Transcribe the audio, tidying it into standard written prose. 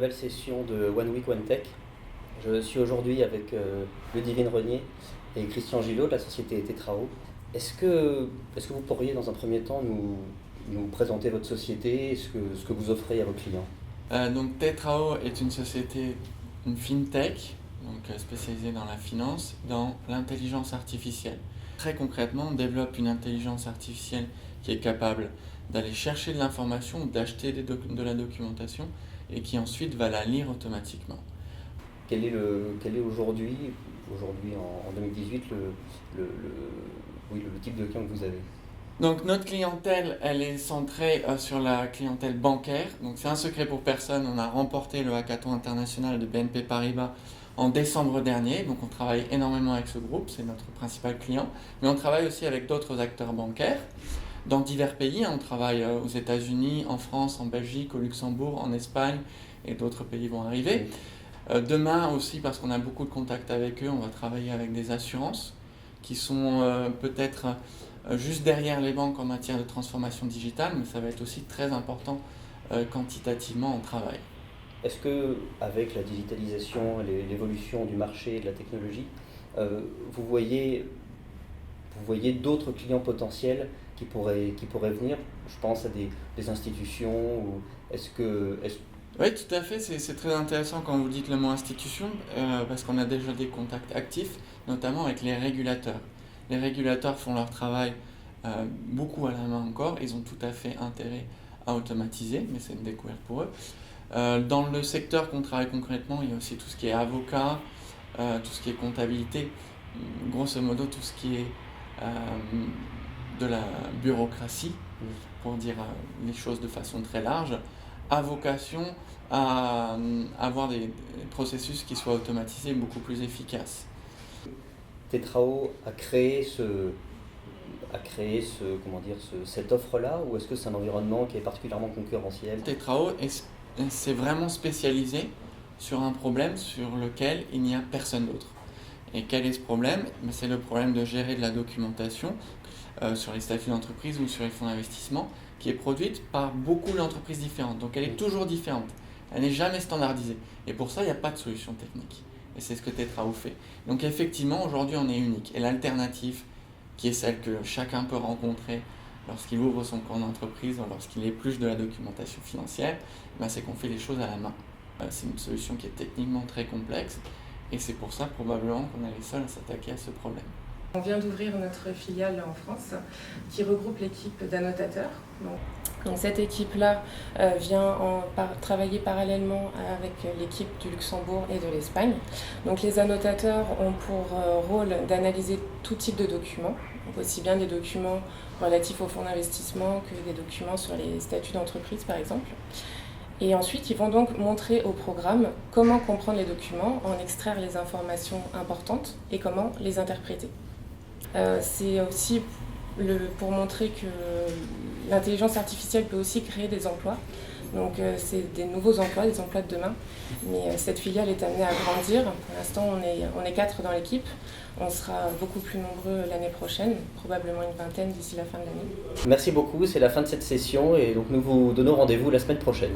nouvelle session de One Week One Tech. Je suis aujourd'hui avec Ludivine Renier et Christian Gillot de la société Tetrao. Est-ce que vous pourriez dans un premier temps nous présenter votre société et ce que vous offrez à vos clients? Donc Tetrao est une société, une fintech, spécialisée dans la finance, dans l'intelligence artificielle. Très concrètement, on développe une intelligence artificielle qui est capable d'aller chercher de l'information, d'acheter de la documentation et qui ensuite va la lire automatiquement. Quel est aujourd'hui en 2018, le type de client que vous avez? Donc notre clientèle, elle est centrée sur la clientèle bancaire. Donc c'est un secret pour personne, on a remporté le hackathon international de BNP Paribas en décembre dernier. Donc on travaille énormément avec ce groupe, c'est notre principal client. Mais on travaille aussi avec d'autres acteurs bancaires dans divers pays. On travaille aux États-Unis, en France, en Belgique, au Luxembourg, en Espagne et d'autres pays vont arriver. Demain aussi, parce qu'on a beaucoup de contacts avec eux, on va travailler avec des assurances qui sont peut-être juste derrière les banques en matière de transformation digitale, mais ça va être aussi très important quantitativement en travail. Est-ce que, avec la digitalisation, l'évolution du marché et de la technologie, vous voyez d'autres clients potentiels qui pourraient venir? Je pense à des institutions ou Oui, tout à fait, c'est très intéressant quand vous dites le mot institution, parce qu'on a déjà des contacts actifs, notamment avec les régulateurs. Les régulateurs font leur travail beaucoup à la main encore, ils ont tout à fait intérêt à automatiser, mais c'est une découverte pour eux. Dans le secteur qu'on travaille concrètement, il y a aussi tout ce qui est avocat, tout ce qui est comptabilité, grosso modo tout ce qui est de la bureaucratie, pour dire les choses de façon très large, a vocation à avoir des processus qui soient automatisés et beaucoup plus efficaces. Tetrao a créé cette offre-là, ou est-ce que c'est un environnement qui est particulièrement concurrentiel? Tetrao s'est vraiment spécialisé sur un problème sur lequel il n'y a personne d'autre. Et quel est ce problème? C'est le problème de gérer de la documentation sur les statuts d'entreprise ou sur les fonds d'investissement, qui est produite par beaucoup d'entreprises différentes. Donc elle est toujours différente, elle n'est jamais standardisée. Et pour ça, il n'y a pas de solution technique. Et c'est ce que Tetrao fait. Donc effectivement, aujourd'hui, on est unique. Et l'alternative, qui est celle que chacun peut rencontrer lorsqu'il ouvre son compte d'entreprise ou lorsqu'il épluche de la documentation financière, c'est qu'on fait les choses à la main. C'est une solution qui est techniquement très complexe et c'est pour ça probablement qu'on est les seuls à s'attaquer à ce problème. On vient d'ouvrir notre filiale en France qui regroupe l'équipe d'annotateurs. Donc cette équipe-là vient travailler parallèlement avec l'équipe du Luxembourg et de l'Espagne. Donc les annotateurs ont pour rôle d'analyser tout type de documents, donc aussi bien des documents relatifs aux fonds d'investissement que des documents sur les statuts d'entreprise par exemple. Et ensuite, ils vont donc montrer au programme comment comprendre les documents, en extraire les informations importantes et comment les interpréter. C'est aussi pour montrer que l'intelligence artificielle peut aussi créer des emplois. Donc c'est des nouveaux emplois, des emplois de demain. Mais cette filiale est amenée à grandir. Pour l'instant, on est 4 dans l'équipe. On sera beaucoup plus nombreux l'année prochaine, probablement une vingtaine d'ici la fin de l'année. Merci beaucoup, c'est la fin de cette session et donc nous vous donnons rendez-vous la semaine prochaine.